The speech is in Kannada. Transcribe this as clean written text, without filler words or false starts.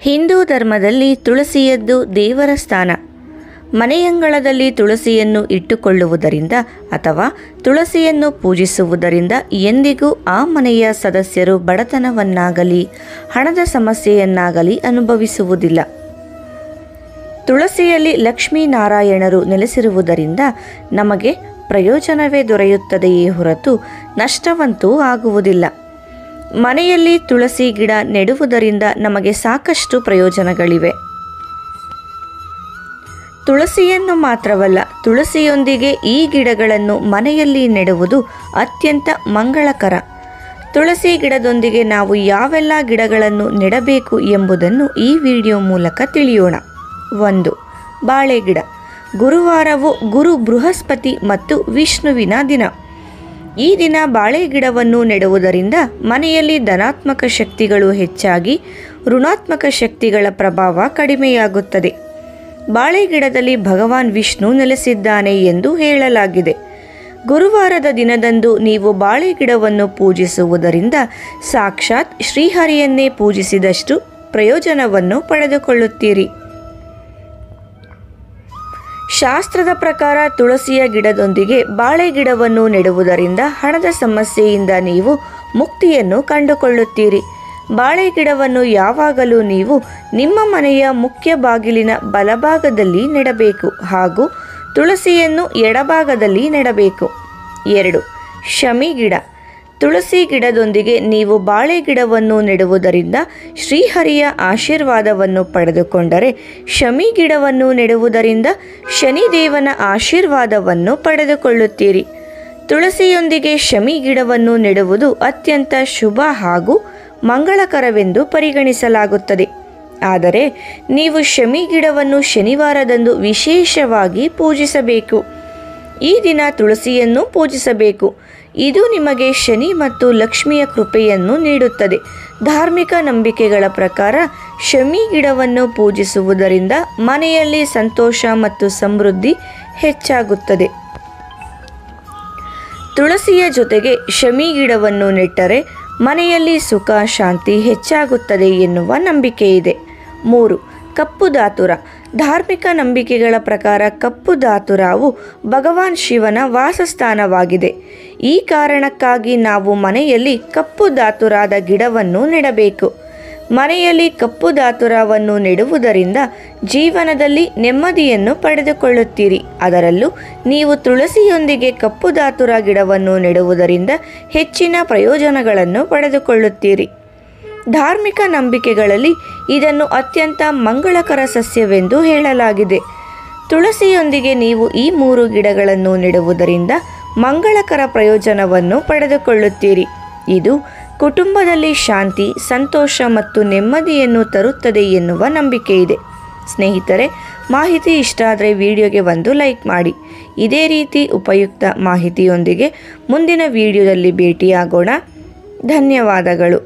ಹಿಂದೂ ಧರ್ಮದಲ್ಲಿ ತುಳಸಿಯದ್ದು ದೇವರ ಸ್ಥಾನ. ಮನೆಯಂಗಳದಲ್ಲಿ ತುಳಸಿಯನ್ನು ಇಟ್ಟುಕೊಳ್ಳುವುದರಿಂದ ಅಥವಾ ತುಳಸಿಯನ್ನು ಪೂಜಿಸುವುದರಿಂದ ಎಂದಿಗೂ ಆ ಮನೆಯ ಸದಸ್ಯರು ಬಡತನವನ್ನಾಗಲಿ ಹಣದ ಸಮಸ್ಯೆಯನ್ನಾಗಲಿ ಅನುಭವಿಸುವುದಿಲ್ಲ. ತುಳಸಿಯಲ್ಲಿ ಲಕ್ಷ್ಮೀನಾರಾಯಣರು ನೆಲೆಸಿರುವುದರಿಂದ ನಮಗೆ ಪ್ರಯೋಜನವೇ ದೊರೆಯುತ್ತದೆಯೇ ಹೊರತು ನಷ್ಟವಂತೂ ಆಗುವುದಿಲ್ಲ. ಮನೆಯಲ್ಲಿ ತುಳಸಿ ಗಿಡ ನೆಡುವುದರಿಂದ ನಮಗೆ ಸಾಕಷ್ಟು ಪ್ರಯೋಜನಗಳಿವೆ. ತುಳಸಿಯನ್ನು ಮಾತ್ರವಲ್ಲ, ತುಳಸಿಯೊಂದಿಗೆ ಈ ಗಿಡಗಳನ್ನು ಮನೆಯಲ್ಲಿ ನೆಡುವುದು ಅತ್ಯಂತ ಮಂಗಳಕರ. ತುಳಸಿ ಗಿಡದೊಂದಿಗೆ ನಾವು ಯಾವೆಲ್ಲ ಗಿಡಗಳನ್ನು ನೆಡಬೇಕು ಎಂಬುದನ್ನು ಈ ವಿಡಿಯೋ ಮೂಲಕ ತಿಳಿಯೋಣ. 1. ಬಾಳೆ ಗಿಡ. ಗುರುವಾರವು ಗುರು ಬೃಹಸ್ಪತಿ ಮತ್ತು ವಿಷ್ಣುವಿನ ದಿನ. ಈ ದಿನ ಬಾಳೆ ಗಿಡವನ್ನು ನೆಡುವುದರಿಂದ ಮನೆಯಲ್ಲಿ ಧನಾತ್ಮಕ ಶಕ್ತಿಗಳು ಹೆಚ್ಚಾಗಿ ಋಣಾತ್ಮಕ ಶಕ್ತಿಗಳ ಪ್ರಭಾವ ಕಡಿಮೆಯಾಗುತ್ತದೆ. ಬಾಳೆ ಗಿಡದಲ್ಲಿ ಭಗವಾನ್ ವಿಷ್ಣು ನೆಲೆಸಿದ್ದಾನೆ ಎಂದು ಹೇಳಲಾಗಿದೆ. ಗುರುವಾರದ ದಿನದಂದು ನೀವು ಬಾಳೆ ಗಿಡವನ್ನು ಪೂಜಿಸುವುದರಿಂದ ಸಾಕ್ಷಾತ್ ಶ್ರೀಹರಿಯನ್ನೇ ಪೂಜಿಸಿದಷ್ಟು ಪ್ರಯೋಜನವನ್ನು ಪಡೆದುಕೊಳ್ಳುತ್ತೀರಿ. ಶಾಸ್ತ್ರದ ಪ್ರಕಾರ ತುಳಸಿಯ ಗಿಡದೊಂದಿಗೆ ಬಾಳೆ ಗಿಡವನ್ನು ನೆಡುವುದರಿಂದ ಹಣದ ಸಮಸ್ಯೆಯಿಂದ ನೀವು ಮುಕ್ತಿಯನ್ನು ಕಂಡುಕೊಳ್ಳುತ್ತೀರಿ. ಬಾಳೆ ಗಿಡವನ್ನು ಯಾವಾಗಲೂ ನೀವು ನಿಮ್ಮ ಮನೆಯ ಮುಖ್ಯ ಬಾಗಿಲಿನ ಬಲಭಾಗದಲ್ಲಿ ನೆಡಬೇಕು ಹಾಗೂ ತುಳಸಿಯನ್ನು ಎಡಭಾಗದಲ್ಲಿ ನೆಡಬೇಕು. 2. ಶಮಿ ಗಿಡ. ತುಳಸಿ ಗಿಡದೊಂದಿಗೆ ನೀವು ಬಾಳೆ ಗಿಡವನ್ನು ನೆಡುವುದರಿಂದ ಶ್ರೀಹರಿಯ ಆಶೀರ್ವಾದವನ್ನು ಪಡೆದುಕೊಂಡರೆ, ಶಮಿ ಗಿಡವನ್ನು ನೆಡುವುದರಿಂದ ಶನಿದೇವನ ಆಶೀರ್ವಾದವನ್ನು ಪಡೆದುಕೊಳ್ಳುತ್ತೀರಿ. ತುಳಸಿಯೊಂದಿಗೆ ಶಮಿ ಗಿಡವನ್ನು ನೆಡುವುದು ಅತ್ಯಂತ ಶುಭ ಹಾಗೂ ಮಂಗಳಕರವೆಂದು ಪರಿಗಣಿಸಲಾಗುತ್ತದೆ. ಆದರೆ ನೀವು ಶಮಿ ಗಿಡವನ್ನು ಶನಿವಾರದಂದು ವಿಶೇಷವಾಗಿ ಪೂಜಿಸಬೇಕು. ಈ ದಿನ ತುಳಸಿಯನ್ನು ಪೂಜಿಸಬೇಕು. ಇದು ನಿಮಗೆ ಶನಿ ಮತ್ತು ಲಕ್ಷ್ಮಿಯ ಕೃಪೆಯನ್ನು ನೀಡುತ್ತದೆ. ಧಾರ್ಮಿಕ ನಂಬಿಕೆಗಳ ಪ್ರಕಾರ ಶಮಿ ಗಿಡವನ್ನು ಪೂಜಿಸುವುದರಿಂದ ಮನೆಯಲ್ಲಿ ಸಂತೋಷ ಮತ್ತು ಸಮೃದ್ಧಿ ಹೆಚ್ಚಾಗುತ್ತದೆ. ತುಳಸಿಯ ಜೊತೆಗೆ ಶಮಿ ಗಿಡವನ್ನು ನೆಟ್ಟರೆ ಮನೆಯಲ್ಲಿ ಸುಖ ಶಾಂತಿ ಹೆಚ್ಚಾಗುತ್ತದೆ ಎನ್ನುವ ನಂಬಿಕೆ ಇದೆ. 3. ಕಪ್ಪು ಧಾತುರ. ಧಾರ್ಮಿಕ ನಂಬಿಕೆಗಳ ಪ್ರಕಾರ ಕಪ್ಪು ಧಾತುರವು ಭಗವಾನ್ ಶಿವನ ವಾಸಸ್ಥಾನವಾಗಿದೆ. ಈ ಕಾರಣಕ್ಕಾಗಿ ನಾವು ಮನೆಯಲ್ಲಿ ಕಪ್ಪು ಧಾತುರಾದ ಗಿಡವನ್ನು ನೆಡಬೇಕು. ಮನೆಯಲ್ಲಿ ಕಪ್ಪು ಧಾತುರವನ್ನು ನೆಡುವುದರಿಂದ ಜೀವನದಲ್ಲಿ ನೆಮ್ಮದಿಯನ್ನು ಪಡೆದುಕೊಳ್ಳುತ್ತೀರಿ. ಅದರಲ್ಲೂ ನೀವು ತುಳಸಿಯೊಂದಿಗೆ ಕಪ್ಪು ಧಾತುರ ಗಿಡವನ್ನು ನೆಡುವುದರಿಂದ ಹೆಚ್ಚಿನ ಪ್ರಯೋಜನಗಳನ್ನು ಪಡೆದುಕೊಳ್ಳುತ್ತೀರಿ. ಧಾರ್ಮಿಕ ನಂಬಿಕೆಗಳಲ್ಲಿ ಇದನ್ನು ಅತ್ಯಂತ ಮಂಗಳಕರ ಸಸ್ಯವೆಂದು ಹೇಳಲಾಗಿದೆ. ತುಳಸಿಯೊಂದಿಗೆ ನೀವು ಈ 3 ಗಿಡಗಳನ್ನು ನೆಡುವುದರಿಂದ ಮಂಗಳಕರ ಪ್ರಯೋಜನವನ್ನು ಪಡೆದುಕೊಳ್ಳುತ್ತೀರಿ. ಇದು ಕುಟುಂಬದಲ್ಲಿ ಶಾಂತಿ, ಸಂತೋಷ ಮತ್ತು ನೆಮ್ಮದಿಯನ್ನು ತರುತ್ತದೆ ಎನ್ನುವ ನಂಬಿಕೆ ಇದೆ. ಸ್ನೇಹಿತರೆ, ಮಾಹಿತಿ ಇಷ್ಟ ಆದರೆ ವಿಡಿಯೋಗೆ ಒಂದು ಲೈಕ್ ಮಾಡಿ. ಇದೇ ರೀತಿ ಉಪಯುಕ್ತ ಮಾಹಿತಿಯೊಂದಿಗೆ ಮುಂದಿನ ವಿಡಿಯೋದಲ್ಲಿ ಭೇಟಿಯಾಗೋಣ. ಧನ್ಯವಾದಗಳು.